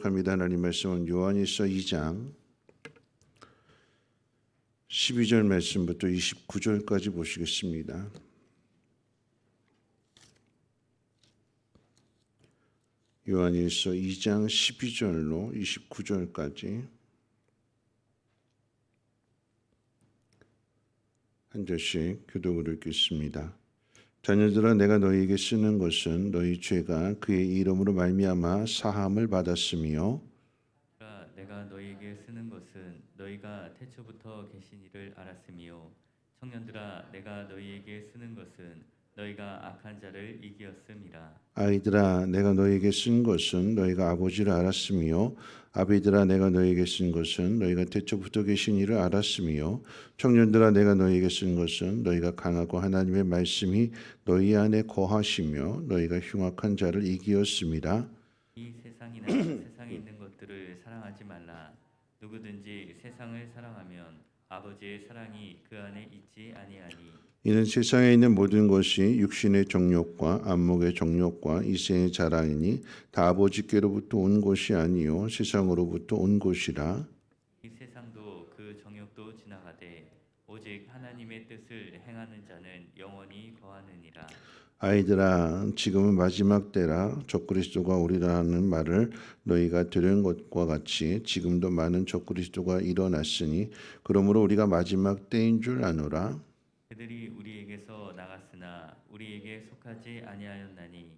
합니다. 하나님 말씀은 요한일서 2장 12절 말씀부터 29절까지 보시겠습니다. 요한일서 2장 12절로 29절까지 한 절씩 교독을 읽겠습니다. 자녀들아, 내가 너희에게 쓰는 것은 너희 죄가 그의 이름으로 말미암아 사함을 받았으며 내가 너희에게 쓰는 것은 너희가 태초부터 계신 이를 알았으며 청년들아, 내가 너희에게 쓰는 것은 너희가 악한 자를 이기었음이라. 아이들아, 내가 너희에게 쓴 것은 너희가 아버지를 알았으며 아비들아, 내가 너희에게 쓴 것은 너희가 태초부터 계신 이를 알았으며 청년들아, 내가 너희에게 쓴 것은 너희가 강하고 하나님의 말씀이 너희 안에 거하시며 너희가 흉악한 자를 이기었음이라. 이 세상이나 세상에 있는 것들을 사랑하지 말라. 누구든지 세상을 사랑하면 아버지의 사랑이 그 안에 있지 아니하니. 이는 세상에 있는 모든 것이 육신의 정욕과 안목의 정욕과 이생의 자랑이니 다 아버지께로부터 온 것이 아니요 세상으로부터 온 것이라. 이 세상도 그 정욕도 지나가되 오직 하나님의 뜻을 행하는 자는 영원히 거하느니라. 아이들아, 지금은 마지막 때라. 적그리스도가 오리라는 말을 너희가 들은 것과 같이 지금도 많은 적그리스도가 일어났으니 그러므로 우리가 마지막 때인 줄 아노라. 그들이 우리에게서 나갔으나 우리에게 속하지 아니하였나니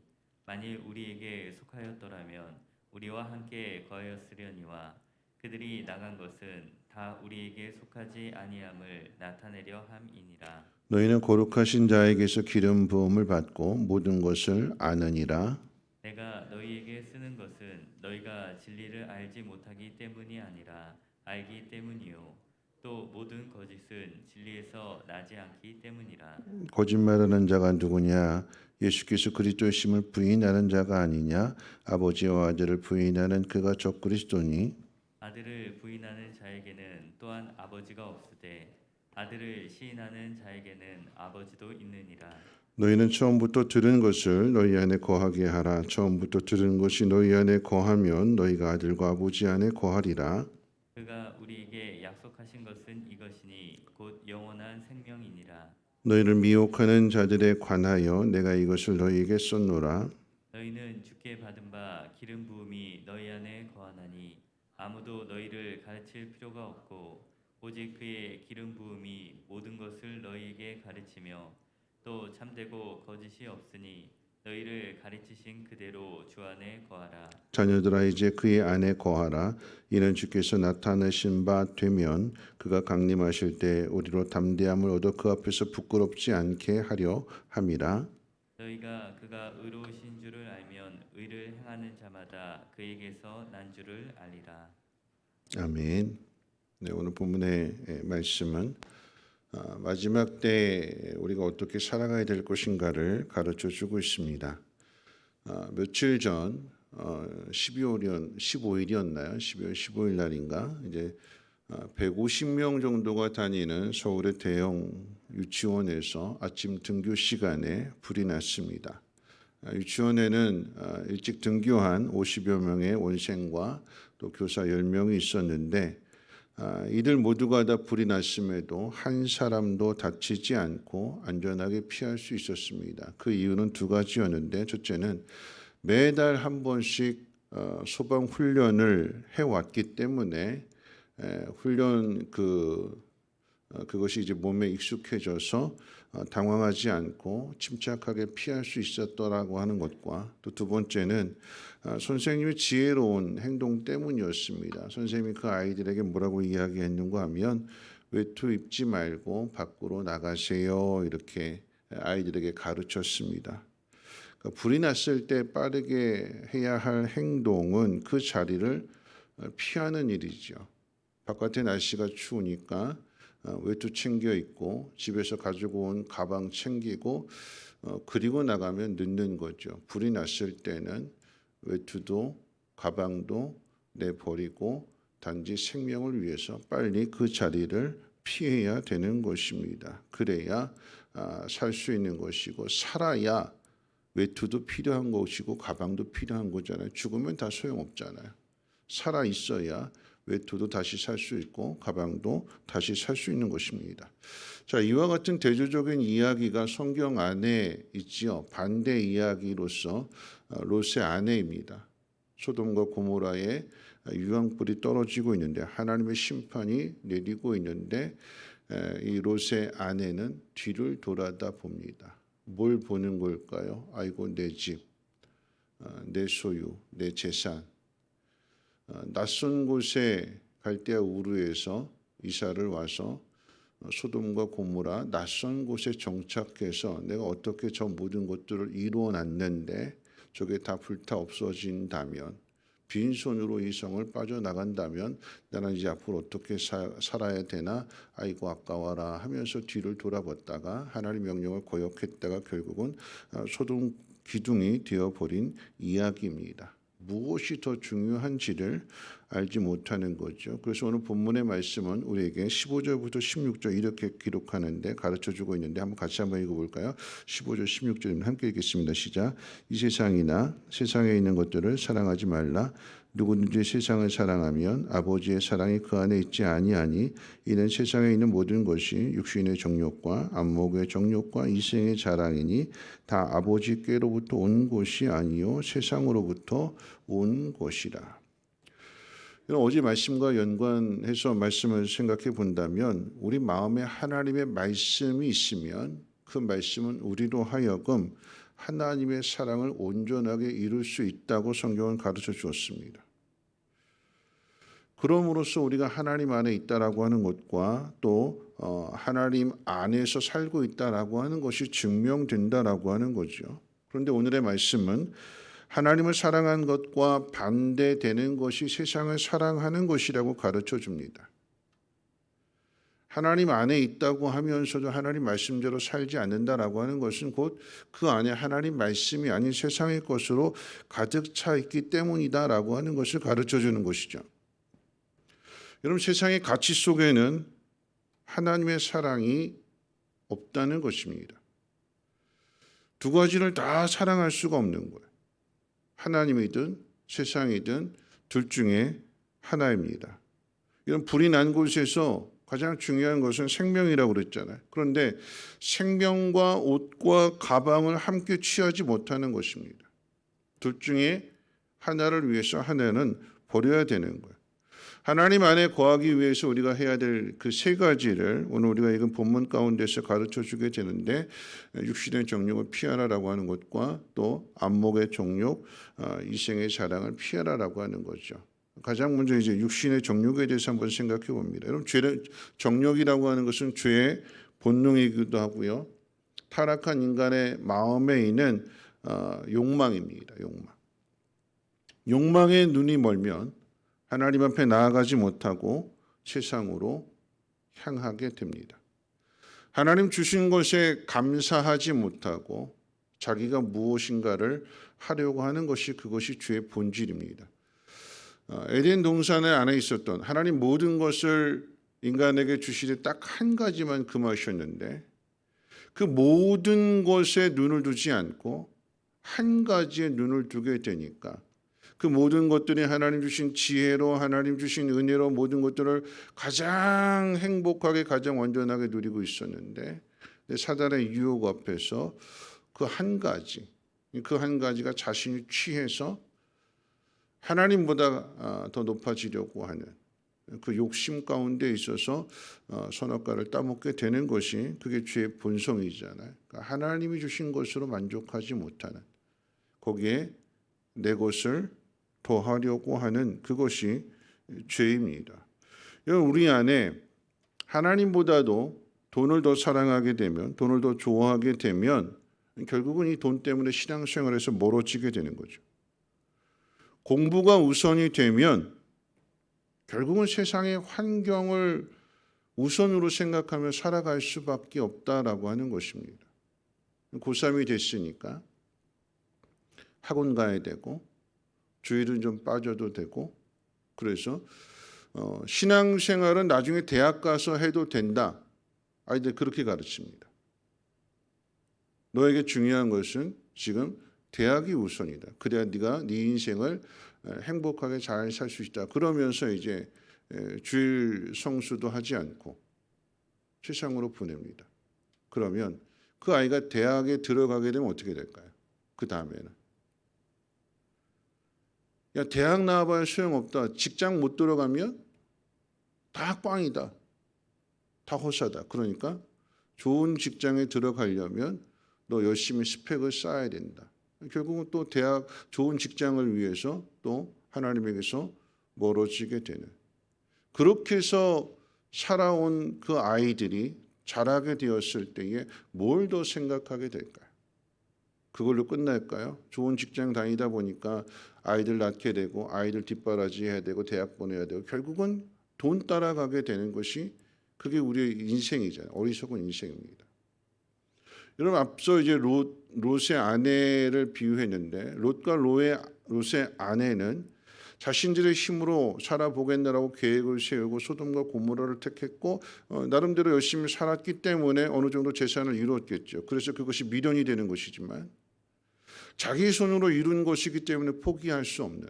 만일 우리에게 속하였더라면 우리와 함께 거하였으려니와 그들이 나간 것은 다 우리에게 속하지 아니함을 나타내려 함이니라. 너희는 거룩하신 자에게서 기름 부음을 받고 모든 것을 아느니라. 내가 너희에게 쓰는 것은 너희가 진리를 알지 못하기 때문이 아니라 알기 때문이요 또 모든 거짓은 진리에서 나지 않기 때문이라. 거짓말하는 자가 누구냐? 예수께서 그리스도이심을 부인하는 자가 아니냐? 아버지와 아들을 부인하는 그가 적그리스도니. 아들을 부인하는 자에게는 또한 아버지가 없으되 아들을 시인하는 자에게는 아버지도 있느니라. 너희는 처음부터 들은 것을 너희 안에 거하게 하라. 처음부터 들은 것이 너희 안에 거하면 너희가 아들과 아버지 안에 거하리라. 그가 우리에게 약속하신 것은 이것이니 곧 영원한 생명이니라. 너희를 미혹하는 자들에 관하여 내가 이것을 너희에게 썼노라. 너희는 주께 받은 바 기름 부음이 너희 안에 거하나니 아무도 너희를 가르칠 필요가 없고 오직 그의 기름 부음이 모든 것을 너희에게 가르치며 또 참되고 거짓이 없으니 너희를 가르치신 그대로 주 안에 거하라. 자녀들아, 이제 그의 안에 거하라. 이는 주께서 나타내신 바 되면 그가 강림하실 때 우리로 담대함을 얻어 그 앞에서 부끄럽지 않게 하려 함이라. 너희가 그가 의로우신 줄을 알면 의를 행하는 자마다 그에게서 난 줄을 알리라. 아멘. 네, 오늘 본문의 말씀은 마지막 때 우리가 어떻게 살아가야 될 것인가를 가르쳐 주고 있습니다. 며칠 전 15일이었나요? 12월 15일 날인가? 이제 150명 정도가 다니는 서울의 대형 유치원에서 아침 등교 시간에 불이 났습니다. 유치원에는 일찍 등교한 50여 명의 원생과 또 교사 10명이 있었는데 이들 모두가 다 불이 났음에도 한 사람도 다치지 않고 안전하게 피할 수 있었습니다. 그 이유는 두 가지였는데, 첫째는 매달 한 번씩 소방 훈련을 해왔기 때문에 훈련 그것이 이제 몸에 익숙해져서 당황하지 않고 침착하게 피할 수 있었더라고 하는 것과, 또 두 번째는 선생님의 지혜로운 행동 때문이었습니다. 선생님이 그 아이들에게 뭐라고 이야기했는가 하면 외투 입지 말고 밖으로 나가세요, 이렇게 아이들에게 가르쳤습니다. 그러니까 불이 났을 때 빠르게 해야 할 행동은 그 자리를 피하는 일이죠. 바깥에 날씨가 추우니까 외투 챙겨 입고 집에서 가지고 온 가방 챙기고 그리고 나가면 늦는 거죠. 불이 났을 때는 외투도 가방도 내버리고 단지 생명을 위해서 빨리 그 자리를 피해야 되는 것입니다. 그래야 살 수 있는 것이고, 살아야 외투도 필요한 것이고 가방도 필요한 거잖아요. 죽으면 다 소용없잖아요. 살아 있어야 외투도 다시 살 수 있고 가방도 다시 살 수 있는 것입니다. 자, 이와 같은 대조적인 이야기가 성경 안에 있지요. 반대 이야기로서 롯의 아내입니다. 소돔과 고모라의 유황불이 떨어지고 있는데 하나님의 심판이 내리고 있는데 이 롯의 아내는 뒤를 돌아다 봅니다. 뭘 보는 걸까요? 아이고 내 집, 내 소유, 내 재산. 낯선 곳에 갈대아 우르에서 이사를 와서 소돔과 고모라 낯선 곳에 정착해서 내가 어떻게 저 모든 것들을 이루어 놨는데 저게 다 불타 없어진다면 빈손으로 이 성을 빠져나간다면 나는 이제 앞으로 어떻게 살아야 되나 아이고 아까워라 하면서 뒤를 돌아봤다가 하나님 명령을 거역했다가 결국은 소돔 기둥이 되어버린 이야기입니다. 무엇이 더 중요한지를 알지 못하는 거죠. 그래서 오늘 본문의 말씀은 우리에게 15절부터 16절 이렇게 기록하는데 가르쳐주고 있는데 한번 같이 한번 읽어볼까요? 15절 16절입니다. 함께 읽겠습니다. 시작. 이 세상이나 세상에 있는 것들을 사랑하지 말라. 누구든지 세상을 사랑하면 아버지의 사랑이 그 안에 있지 아니하니 이는 세상에 있는 모든 것이 육신의 정욕과 안목의 정욕과 이생의 자랑이니 다 아버지께로부터 온 것이 아니요 세상으로부터 온 것이라. 어제 말씀과 연관해서 말씀을 생각해 본다면 우리 마음에 하나님의 말씀이 있으면 그 말씀은 우리로 하여금 하나님의 사랑을 온전하게 이룰 수 있다고 성경은 가르쳐 주었습니다. 그럼으로써 우리가 하나님 안에 있다라고 하는 것과 또 하나님 안에서 살고 있다라고 하는 것이 증명된다라고 하는 거죠. 그런데 오늘의 말씀은 하나님을 사랑한 것과 반대되는 것이 세상을 사랑하는 것이라고 가르쳐 줍니다. 하나님 안에 있다고 하면서도 하나님 말씀대로 살지 않는다라고 하는 것은 곧 그 안에 하나님 말씀이 아닌 세상의 것으로 가득 차 있기 때문이다라고 하는 것을 가르쳐 주는 것이죠. 여러분, 세상의 가치 속에는 하나님의 사랑이 없다는 것입니다. 두 가지를 다 사랑할 수가 없는 거예요. 하나님이든 세상이든 둘 중에 하나입니다. 이런 불이 난 곳에서 가장 중요한 것은 생명이라고 그랬잖아요. 그런데 생명과 옷과 가방을 함께 취하지 못하는 것입니다. 둘 중에 하나를 위해서 하나는 버려야 되는 거예요. 하나님 안에 거하기 위해서 우리가 해야 될 그 세 가지를 오늘 우리가 읽은 본문 가운데서 가르쳐 주게 되는데 육신의 정욕을 피하라라고 하는 것과 또 안목의 정욕, 이생의 자랑을 피하라라고 하는 거죠. 가장 먼저 이제 육신의 정욕에 대해서 한번 생각해 봅니다. 여러분, 죄는 정욕이라고 하는 것은 죄의 본능이기도 하고요. 타락한 인간의 마음에 있는 욕망입니다. 욕망에 눈이 멀면 하나님 앞에 나아가지 못하고 세상으로 향하게 됩니다. 하나님 주신 것에 감사하지 못하고 자기가 무엇인가를 하려고 하는 것이 그것이 죄의 본질입니다. 에덴 동산 안에 있었던 하나님 모든 것을 인간에게 주시되 딱 한 가지만 금하셨는데 그 모든 것에 눈을 두지 않고 한 가지에 눈을 두게 되니까 그 모든 것들이 하나님 주신 지혜로 하나님 주신 은혜로 모든 것들을 가장 행복하게 가장 온전하게 누리고 있었는데 사단의 유혹 앞에서 그 한 가지가 자신이 취해서 하나님보다 더 높아지려고 하는 그 욕심 가운데 있어서 선악과를 따먹게 되는 것이 그게 죄의 본성이잖아요. 그러니까 하나님이 주신 것으로 만족하지 못하는 거기에 내 것을 더하려고 하는 그것이 죄입니다. 우리 안에 하나님보다도 돈을 더 사랑하게 되면 돈을 더 좋아하게 되면 결국은 이 돈 때문에 신앙생활에서 멀어지게 되는 거죠. 공부가 우선이 되면 결국은 세상의 환경을 우선으로 생각하며 살아갈 수밖에 없다라고 하는 것입니다. 고3이 됐으니까 학원 가야 되고 주일은 좀 빠져도 되고 그래서 신앙생활은 나중에 대학 가서 해도 된다. 아이들 그렇게 가르칩니다. 너에게 중요한 것은 지금 대학이 우선이다. 그래야 네가 네 인생을 행복하게 잘 살 수 있다. 그러면서 이제 주일 성수도 하지 않고 세상으로 보냅니다. 그러면 그 아이가 대학에 들어가게 되면 어떻게 될까요? 그 다음에는 야 대학 나와봐야 소용없다. 직장 못 들어가면 다 꽝이다. 다 호사다. 그러니까 좋은 직장에 들어가려면 너 열심히 스펙을 쌓아야 된다. 결국은 또 대학 좋은 직장을 위해서 또 하나님에게서 멀어지게 되는 그렇게 해서 살아온 그 아이들이 자라게 되었을 때에 뭘 더 생각하게 될까요? 그걸로 끝날까요? 좋은 직장 다니다 보니까 아이들 낳게 되고 아이들 뒷바라지 해야 되고 대학 보내야 되고 결국은 돈 따라가게 되는 것이 그게 우리의 인생이잖아요. 어리석은 인생입니다. 여러분 앞서 이제 롯의 아내를 비유했는데 롯과 롯의 아내는 자신들의 힘으로 살아보겠느라고 계획을 세우고 소돔과 고모라를 택했고 나름대로 열심히 살았기 때문에 어느 정도 재산을 이루었겠죠. 그래서 그것이 미련이 되는 것이지만 자기 손으로 이룬 것이기 때문에 포기할 수 없는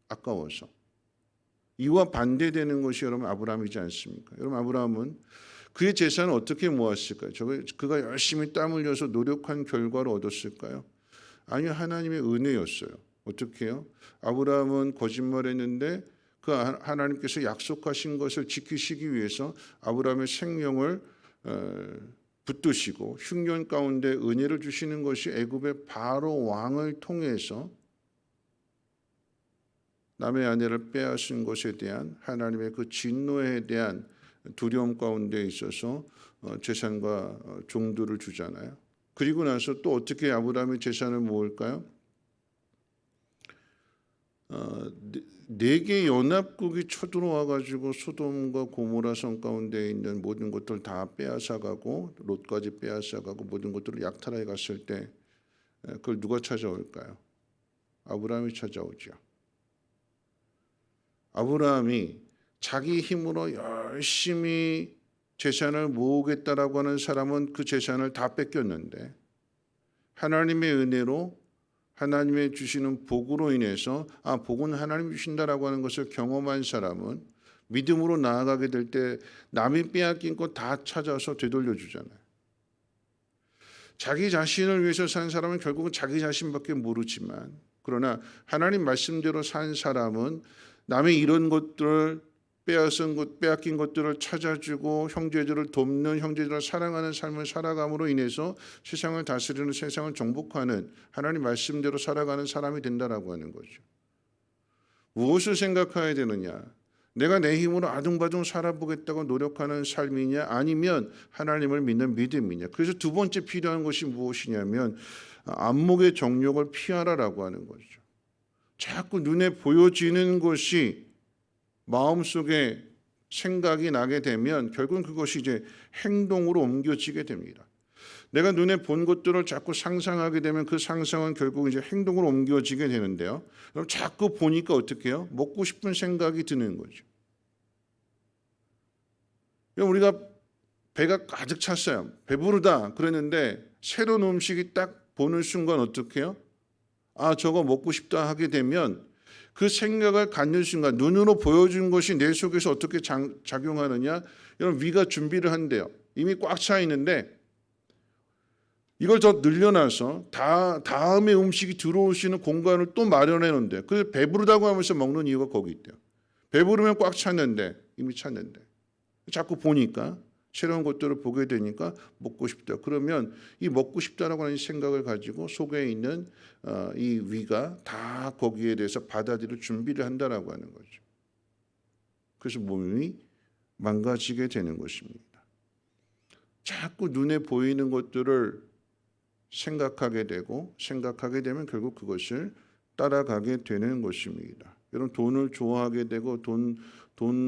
아까워서 이와 반대되는 것이 여러분 아브라함이지 않습니까? 여러분 아브라함은 그의 재산을 어떻게 모았을까요? 그가 열심히 땀 흘려서 노력한 결과로 얻었을까요? 아니요, 하나님의 은혜였어요. 어떻게 해요? 아브라함은 거짓말했는데 그 하나님께서 약속하신 것을 지키시기 위해서 아브라함의 생명을 붙드시고 흉년 가운데 은혜를 주시는 것이 애굽의 바로 왕을 통해서 남의 아내를 빼앗은 것에 대한 하나님의 그 진노에 대한 두려움 가운데 있어서 재산과 종들을 주잖아요. 그리고 나서 또 어떻게 아브라함이 재산을 모을까요? 네 개 연합국이 쳐들어와 가지고 소돔과 고모라 성 가운데 있는 모든 것들 다 빼앗아가고 롯까지 빼앗아가고 모든 것들을 약탈해 갔을 때 그걸 누가 찾아올까요? 아브라함이 찾아오죠. 아브라함이 자기 힘으로 열심히 재산을 모으겠다라고 하는 사람은 그 재산을 다 뺏겼는데 하나님의 은혜로 하나님의 주시는 복으로 인해서 복은 하나님이 주신다라고 하는 것을 경험한 사람은 믿음으로 나아가게 될 때 남이 빼앗긴 것 다 찾아서 되돌려 주잖아요. 자기 자신을 위해서 산 사람은 결국은 자기 자신밖에 모르지만 그러나 하나님 말씀대로 산 사람은 남의 이런 것들을 빼앗긴 것들을 찾아주고 형제들을 돕는 형제들을 사랑하는 삶을 살아감으로 인해서 세상을 다스리는 세상을 정복하는 하나님 말씀대로 살아가는 사람이 된다라고 하는 거죠. 무엇을 생각해야 되느냐? 내가 내 힘으로 아둥바둥 살아보겠다고 노력하는 삶이냐 아니면 하나님을 믿는 믿음이냐. 그래서 두 번째 필요한 것이 무엇이냐면 안목의 정욕을 피하라라고 하는 거죠. 자꾸 눈에 보여지는 것이 마음속에 생각이 나게 되면 결국은 그것이 이제 행동으로 옮겨지게 됩니다. 내가 눈에 본 것들을 자꾸 상상하게 되면 그 상상은 결국 이제 행동으로 옮겨지게 되는데요. 그럼 자꾸 보니까 어떻게 해요? 먹고 싶은 생각이 드는 거죠. 우리가 배가 가득 찼어요. 배부르다 그랬는데 새로운 음식이 딱 보는 순간 어떻게 해요? 저거 먹고 싶다 하게 되면 그 생각을 갖는 순간 눈으로 보여준 것이 내 속에서 어떻게 작용하느냐? 여러분 위가 준비를 한대요. 이미 꽉 차 있는데 이걸 더 늘려놔서 다음에 음식이 들어올 수 있는 공간을 또 마련해 놓는데 그 배부르다고 하면서 먹는 이유가 거기 있대요. 배부르면 꽉 찼는데 이미 찼는데 자꾸 보니까 새로운 것들을 보게 되니까 먹고 싶다. 그러면 이 먹고 싶다라고 하는 생각을 가지고 속에 있는 이 위가 다 거기에 대해서 받아들일 준비를 한다라고 하는 거죠. 그래서 몸이 망가지게 되는 것입니다. 자꾸 눈에 보이는 것들을 생각하게 되면 결국 그것을 따라가게 되는 것입니다. 여러분 돈을 좋아하게 되고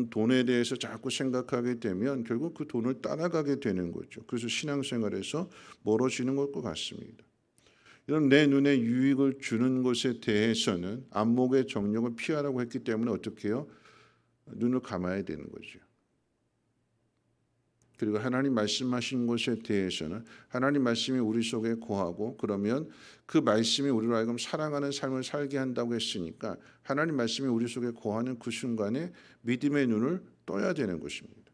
돈에 대해서 자꾸 생각하게 되면 결국 그 돈을 따라가게 되는 거죠. 그래서 신앙생활에서 멀어지는 것과 같습니다. 여러분 내 눈에 유익을 주는 것에 대해서는 안목의 정욕을 피하라고 했기 때문에 어떻게 해요? 눈을 감아야 되는 거죠. 그리고 하나님 말씀하신 것에 대해서는 하나님 말씀이 우리 속에 거하고 그러면 그 말씀이 우리로 하여금 사랑하는 삶을 살게 한다고 했으니까 하나님 말씀이 우리 속에 거하는 그 순간에 믿음의 눈을 떠야 되는 것입니다.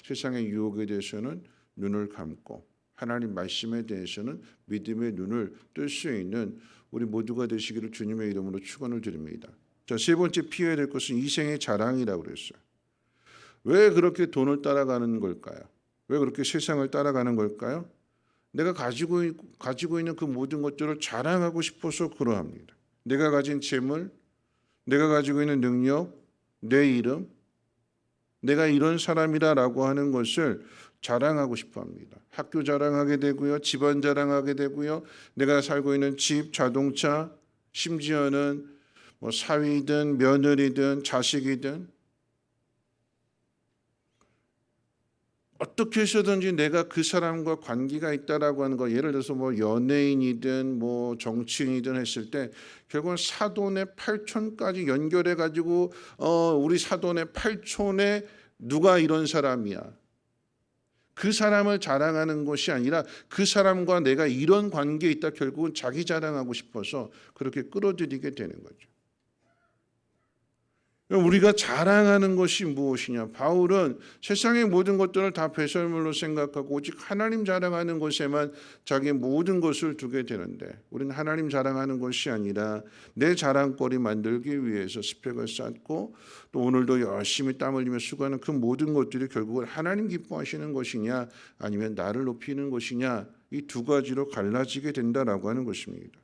세상의 유혹에 대해서는 눈을 감고 하나님 말씀에 대해서는 믿음의 눈을 뜰 수 있는 우리 모두가 되시기를 주님의 이름으로 축원을 드립니다. 자, 세 번째 피해야 될 것은 이생의 자랑이라고 그랬어요. 왜 그렇게 돈을 따라가는 걸까요? 왜 그렇게 세상을 따라가는 걸까요? 내가 가지고 있는 그 모든 것들을 자랑하고 싶어서 그러합니다. 내가 가진 재물, 내가 가지고 있는 능력, 내 이름, 내가 이런 사람이라고 하는 것을 자랑하고 싶어 합니다. 학교 자랑하게 되고요. 집안 자랑하게 되고요. 내가 살고 있는 집, 자동차, 심지어는 뭐 사위든 며느리든 자식이든 어떻게 해서든지 내가 그 사람과 관계가 있다라고 하는 거, 예를 들어서 뭐 연예인이든 뭐 정치인이든 했을 때 결국은 사돈의 팔촌까지 연결해 가지고 우리 사돈의 팔촌에 누가 이런 사람이야. 그 사람을 자랑하는 것이 아니라 그 사람과 내가 이런 관계에 있다, 결국은 자기 자랑하고 싶어서 그렇게 끌어들이게 되는 거죠. 우리가 자랑하는 것이 무엇이냐? 바울은 세상의 모든 것들을 다 배설물로 생각하고 오직 하나님 자랑하는 것에만 자기의 모든 것을 두게 되는데, 우리는 하나님 자랑하는 것이 아니라 내 자랑거리 만들기 위해서 스펙을 쌓고 또 오늘도 열심히 땀 흘리며 수고하는 그 모든 것들이 결국은 하나님 기뻐하시는 것이냐 아니면 나를 높이는 것이냐, 이 두 가지로 갈라지게 된다라고 하는 것입니다.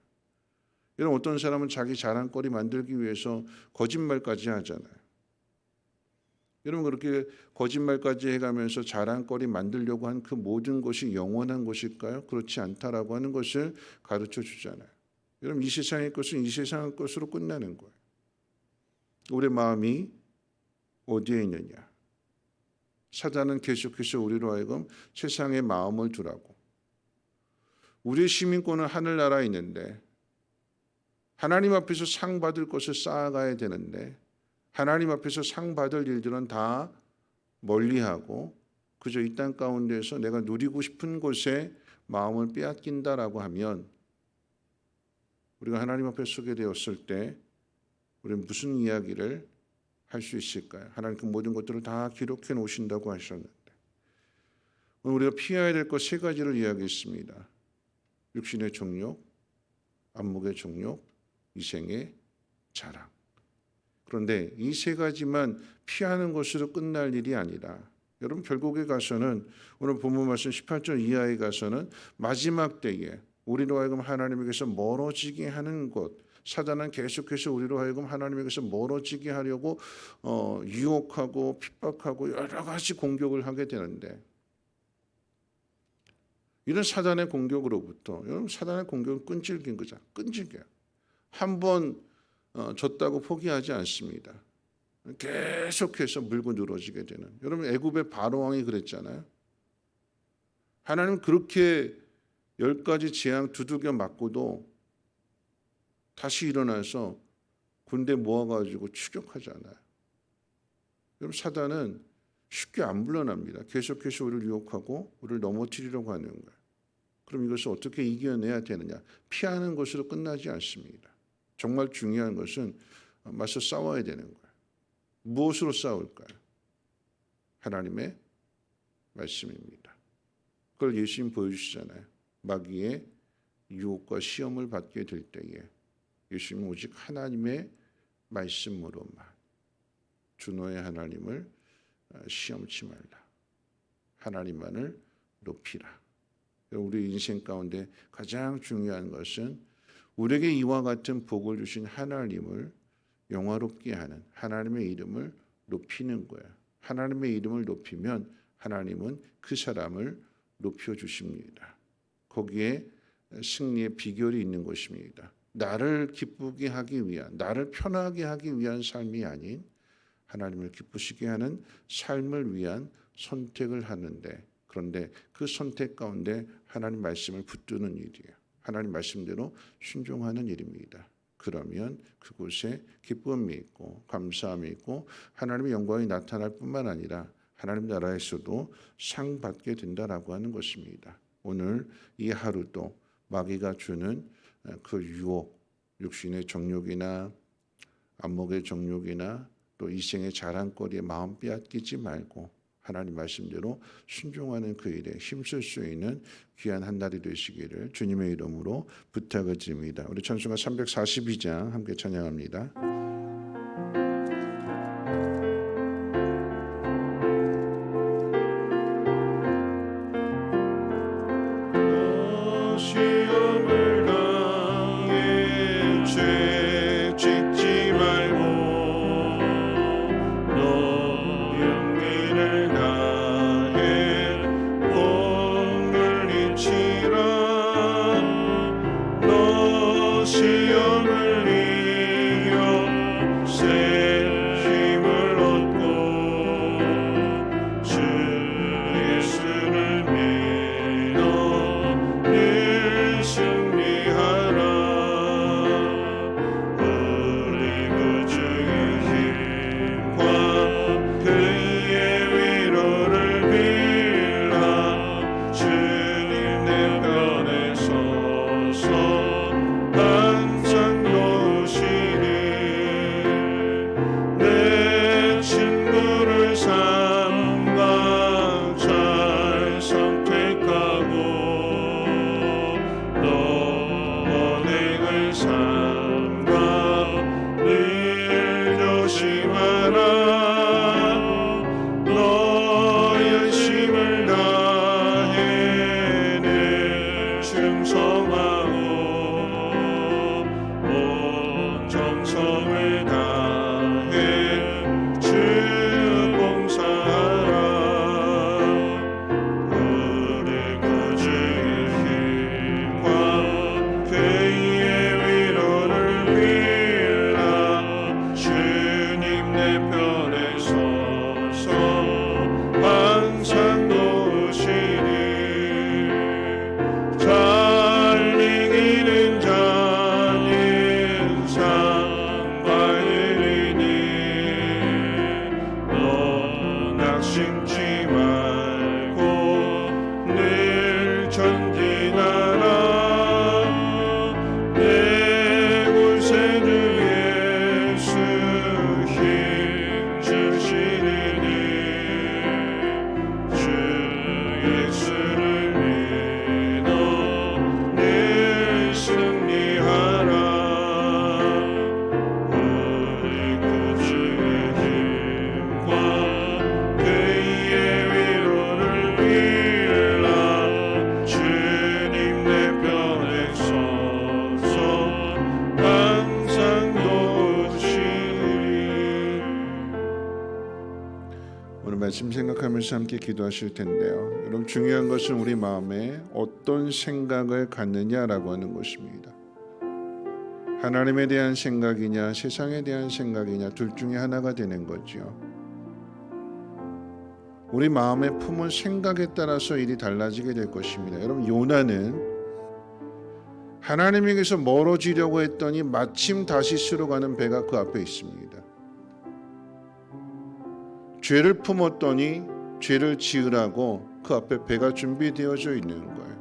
이런 어떤 사람은 자기 자랑거리 만들기 위해서 거짓말까지 하잖아요. 여러분, 그렇게 거짓말까지 해가면서 자랑거리 만들려고 한 그 모든 것이 영원한 것일까요? 그렇지 않다라고 하는 것을 가르쳐 주잖아요. 여러분, 이 세상의 것은 이 세상의 것으로 끝나는 거예요. 우리 마음이 어디에 있느냐? 사단은 계속해서 우리로 하여금 세상에 마음을 두라고. 우리의 시민권은 하늘나라에 있는데 하나님 앞에서 상 받을 것을 쌓아가야 되는데 하나님 앞에서 상 받을 일들은 다 멀리하고 그저 이 땅 가운데에서 내가 누리고 싶은 곳에 마음을 빼앗긴다라고 하면 우리가 하나님 앞에 서게 되었을 때 우리는 무슨 이야기를 할 수 있을까요? 하나님 그 모든 것들을 다 기록해 놓으신다고 하셨는데 오늘 우리가 피해야 될 것 세 가지를 이야기했습니다. 육신의 정욕, 안목의 정욕, 이생의 자랑. 그런데 이 세 가지만 피하는 것으로 끝날 일이 아니라 여러분, 결국에 가서는 오늘 본문 말씀 18절 이하에 가서는 마지막 때에 우리로 하여금 하나님에게서 멀어지게 하는 것, 사단은 계속해서 우리로 하여금 하나님에게서 멀어지게 하려고 유혹하고 핍박하고 여러 가지 공격을 하게 되는데, 이런 사단의 공격으로부터, 여러분, 사단의 공격은 끈질긴 거죠. 끈질겨요. 한번 졌다고 포기하지 않습니다. 계속해서 물고 늘어지게 되는. 여러분, 애굽의 바로 왕이 그랬잖아요. 하나님 그렇게 10가지 재앙 두들겨 맞고도 다시 일어나서 군대 모아가지고 추격하잖아요. 여러분, 사단은 쉽게 안 물러납니다. 계속해서 우리를 유혹하고 우리를 넘어뜨리려고 하는 거예요. 그럼 이것을 어떻게 이겨내야 되느냐? 피하는 것으로 끝나지 않습니다. 정말 중요한 것은 맞서 싸워야 되는 거예요. 무엇으로 싸울까요? 하나님의 말씀입니다. 그걸 예수님 보여주시잖아요. 마귀의 유혹과 시험을 받게 될 때에 예수님은 오직 하나님의 말씀으로만 주 너의 하나님을 시험치 말라. 하나님만을 높이라. 우리 인생 가운데 가장 중요한 것은 우리에게 이와 같은 복을 주신 하나님을 영화롭게 하는 하나님의 이름을 높이는 거예요. 하나님의 이름을 높이면 하나님은 그 사람을 높여주십니다. 거기에 승리의 비결이 있는 것입니다. 나를 기쁘게 하기 위한, 나를 편하게 하기 위한 삶이 아닌 하나님을 기쁘시게 하는 삶을 위한 선택을 하는데, 그런데 그 선택 가운데 하나님 말씀을 붙드는 일이에요. 하나님 말씀대로 순종하는 일입니다. 그러면 그곳에 기쁨이 있고 감사함이 있고 하나님의 영광이 나타날 뿐만 아니라 하나님 나라에서도 상 받게 된다라고 하는 것입니다. 오늘 이 하루도 마귀가 주는 그 유혹, 육신의 정욕이나 안목의 정욕이나 또 이생의 자랑거리에 마음 빼앗기지 말고 하나님 말씀대로 순종하는 그 일에 힘쓸 수 있는 귀한 한 날이 되시기를 주님의 이름으로 부탁을 드립니다. 우리 찬송가 342장 함께 찬양합니다. 시험을 당해 죄 짓지 말고 너 용기를 다해 복을 이치라. 너 시험을 이겨 새 힘을 얻고 주 예수를 믿어 늘 승리하라. 우리 구주의 힘과 그의 위로를 빌라. 주님 내 편에 서서 항상 도우시니 내 친구를 삼가 잘 선택하고 너 언행을 삼가 늘 조심하라. 너 열심을 다해 늘 충성하고 온 정성을 다해 주 봉사하라. 우리 구주의 힘과 그의 위로를 빌라. 주님 내 편에 서서 항상 도우시니 잘 이기는 자는 상 받으리니 너 낙심치 말고 늘 전진하라. 내 구세주 예수 힘 주시리니 주 예수를 믿어 늘 승리하라. 우리 구주의 힘과 그의 위로를 빌라. 주님 내 편에 서서 항상 도우시리. 오늘 말씀 생각하면서 함께 기도하실 텐데요. 여러분 중요한 것은 우리 마음에 어떤 생각을 갖느냐라고 하는 것입니다. 하나님에 대한 생각이냐 세상에 대한 생각이냐 둘 중에 하나가 되는 거죠. 우리 마음에 품은 생각에 따라서 일이 달라지게 될 것입니다. 여러분 요나는 하나님에게서 멀어지려고 했더니 마침 다시스로 가는 배가 그 앞에 있습니다. 죄를 품었더니 죄를 지으라고 그 앞에 배가 준비되어져 있는 거예요.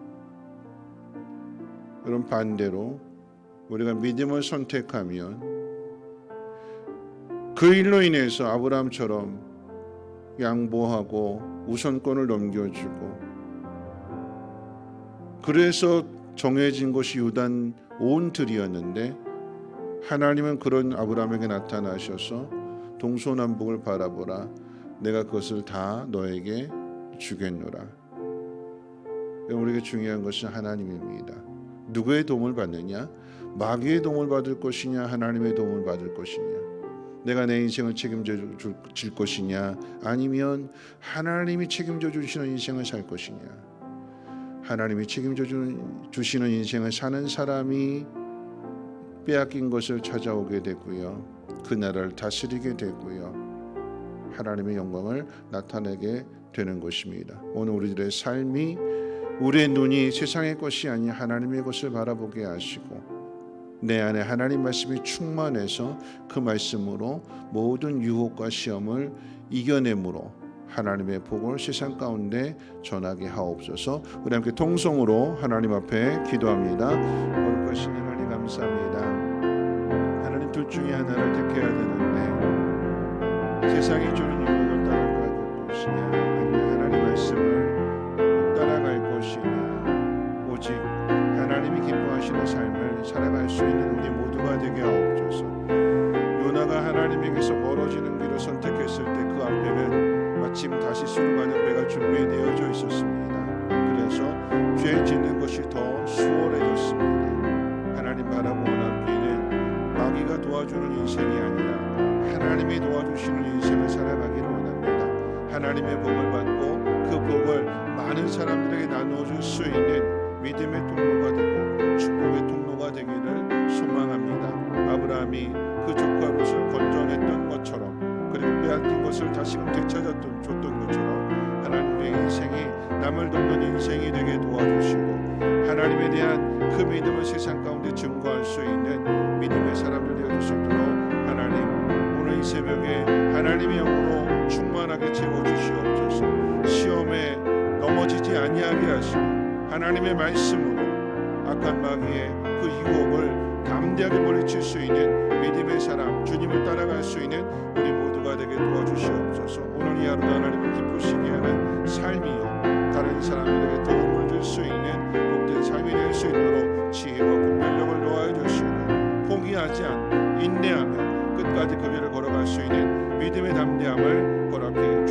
여러분 반대로 우리가 믿음을 선택하면 그 일로 인해서 아브라함처럼 양보하고 우선권을 넘겨주고 그래서 정해진 곳이 요단 온 들이었는데 하나님은 그런 아브라함에게 나타나셔서 동서남북을 바라보라. 내가 그것을 다 너에게 주겠노라. 우리에게 중요한 것은 하나님입니다. 누구의 도움을 받느냐? 마귀의 도움을 받을 것이냐 하나님의 도움을 받을 것이냐. 내가 내 인생을 책임져 줄 것이냐 아니면 하나님이 책임져 주시는 인생을 살 것이냐. 하나님이 책임져 주시는 인생을 사는 사람이 빼앗긴 것을 찾아오게 되고요. 그 나라를 다스리게 되고요. 하나님의 영광을 나타내게 되는 것입니다. 오늘 우리들의 삶이 우리의 눈이 세상의 것이 아닌 하나님의 것을 바라보게 하시고 내 안에 하나님 말씀이 충만해서 그 말씀으로 모든 유혹과 시험을 이겨내므로 하나님의 복을 세상 가운데 전하게 하옵소서. 우리 함께 통성으로 하나님 앞에 기도합니다. 거룩하신 하나님 감사합니다. 하나님 둘 중에 하나를 택해야 되는데 세상이 주는 유혹을 따라갈 것이냐 아니면 하나님 말씀을 따라갈 것이냐, 오직 하나님이 기뻐하시는 삶을 살아갈 수 있는 우리 모두가 되게 하옵소서. 요나가 하나님에게서 멀어지는 길을 선택했을 때 그 앞에는 마침 다시스로 가는 배가 준비되어져 있었습니다. 그래서 죄 짓는 것이 더 수월해졌습니다. 하나님 바라보는 앞에는 마귀가 도와주는 인생이 아니라 하나님이 도와주시는 인생을 살아가기를 원합니다. 하나님의 복을 받고 그 복을 많은 사람들에게 나누어줄 수 있는 믿음의 통로가 되고 축복의 통로가 되기를 소망합니다. 아브라함이 그 조카 롯을 건져냈던 것처럼, 그리고 빼앗긴 것을 다시금 되찾았던 것처럼 하나님의 인생이 남을 돕는 인생이 되게 도와주시고 하나님에 대한 그 믿음을 세상 가운데 증거할 수 있는 믿음의 사람들 되어줄 수 있도록 하나님, 오늘 이 새벽에 하나님의 영으로 충만하게 채워주시옵소서. 시험에 넘어지지 아니하게 하시고 하나님의 말씀으로 악한 마귀의 그 유혹을 담대하게 물리칠 수 있는 믿음의 사람, 주님을 따라갈 수 있는 우리 모두가 되게 도와주시옵소서. 오늘 이 하루도 하나님을 기쁘시게 하는 삶이요, 다른 사람들에게 도움을 줄 수 있는 복된 삶이 될 수 있도록 지혜와 분별력을 놓아 주시고 포기하지 않고 인내하며 끝까지 그 길을 걸어갈 수 있는 믿음의 담대함을 허락해